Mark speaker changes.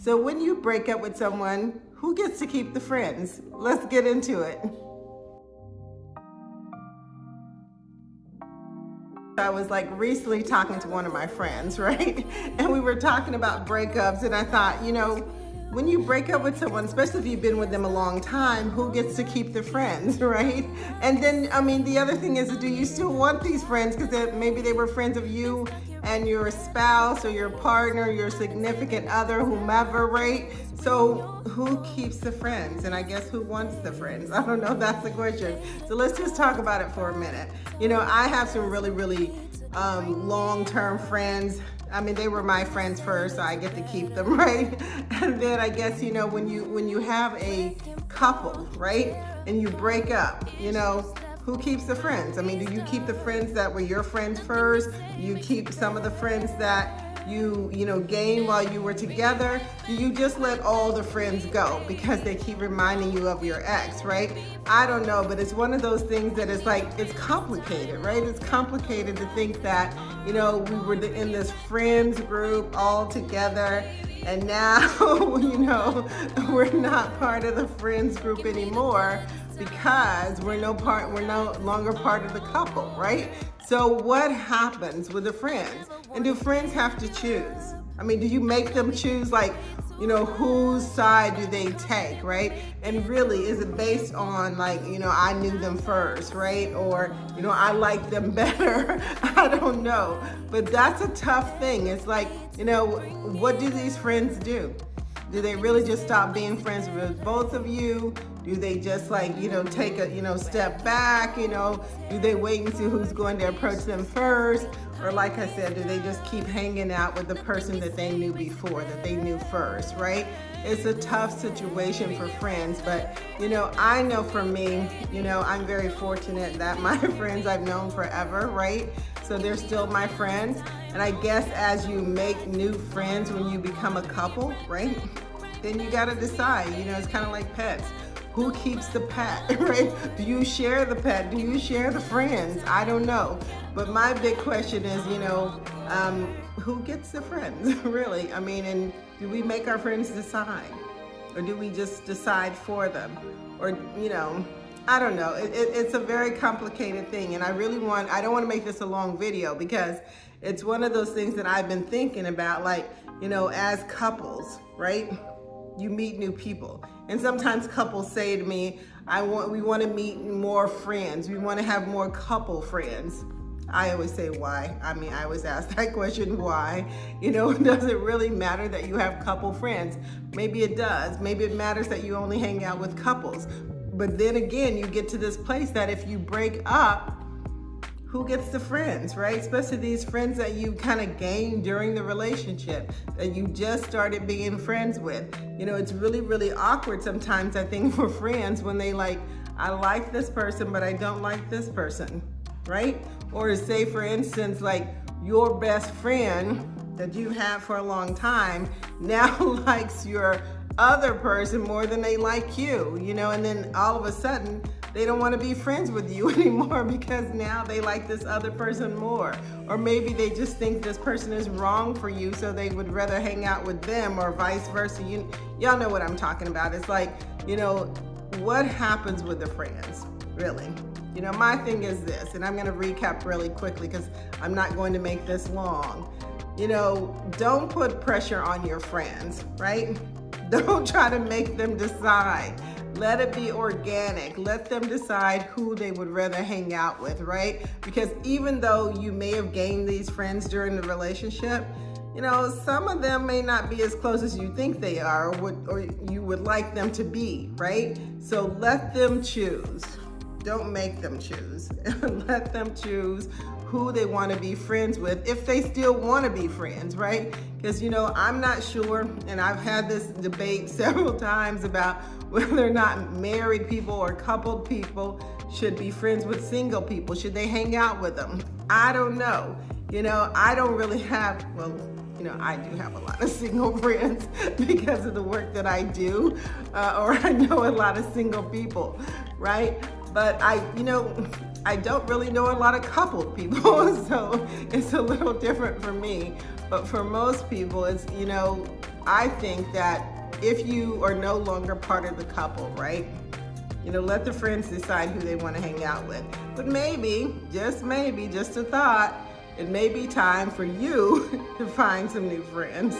Speaker 1: So when you break up with someone, who gets to keep the friends? Let's get into it. I was like recently talking to one of my friends, right? And we were talking about breakups, and I thought, when you break up with someone, especially if you've been with them a long time, who gets to keep the friends, right? And then, the other thing is, do you still want these friends? Because maybe they were friends of you and your spouse or your partner, your significant other, whomever, right? So who keeps the friends? And I guess who wants the friends? I don't know, that's the question. So let's just talk about it for a minute. I have some really long-term friends. They were my friends first, so I get to keep them, right? And then I guess, when you have a couple, right? And you break up, who keeps the friends? Do you keep the friends that were your friends first? Do you keep some of the friends that you gained while you were together? Do you just let all the friends go because they keep reminding you of your ex, right? I don't know, but it's one of those things that is like, it's complicated, right? It's complicated to think that, we were in this friends group all together, and now, we're not part of the friends group anymore because we're no longer part of the couple, right? So what happens with the friends? And do friends have to choose? Do you make them choose, like, whose side do they take, right? And really, is it based on, like, I knew them first, right? Or, I like them better. I don't know. But that's a tough thing. It's like, what do these friends do? Do they really just stop being friends with both of you? Do they just take a, step back? Do they wait and see who's going to approach them first? Or like I said, do they just keep hanging out with the person that they knew before, that they knew first, right? It's a tough situation for friends, but I know for me, I'm very fortunate that my friends I've known forever, right? So they're still my friends. And I guess as you make new friends when you become a couple, right? Then you gotta decide, it's kind of like pets. Who keeps the pet, right? Do you share the pet? Do you share the friends? I don't know. But my big question is, who gets the friends, really? And do we make our friends decide? Or do we just decide for them? Or, I don't know. It's a very complicated thing. And I don't want to make this a long video because it's one of those things that I've been thinking about, like, as couples, right? You meet new people. And sometimes couples say to me, we want to meet more friends. We want to have more couple friends. I always say, why? I always ask that question, why? Does it really matter that you have couple friends? Maybe it does. Maybe it matters that you only hang out with couples. But then again, you get to this place that if you break up, who gets the friends, right? Especially these friends that you kind of gained during the relationship, that you just started being friends with. It's really awkward sometimes, I think, for friends when they I like this person, but I don't like this person, right? Or say, for instance, like your best friend that you had for a long time now likes your other person more than they like you, and then all of a sudden, they don't want to be friends with you anymore because now they like this other person more. Or maybe they just think this person is wrong for you, so they would rather hang out with them, or vice versa. Y'all know what I'm talking about. It's like, what happens with the friends, really? My thing is this, and I'm going to recap really quickly because I'm not going to make this long. Don't put pressure on your friends, right? Don't try to make them decide. Let it be organic. Let them decide who they would rather hang out with, right? Because even though you may have gained these friends during the relationship, some of them may not be as close as you think they are, or you would like them to be, right? So let them choose. Don't make them choose. Let them choose who they want to be friends with, if they still want to be friends, right? Because, I'm not sure, and I've had this debate several times about whether or not married people or coupled people should be friends with single people. Should they hang out with them? I don't know. I don't really have, I do have a lot of single friends because of the work that I do, or I know a lot of single people, right? But I don't really know a lot of coupled people, so it's a little different for me. But for most people, it's, I think that if you are no longer part of the couple, right? Let the friends decide who they want to hang out with. But maybe, just a thought, it may be time for you to find some new friends.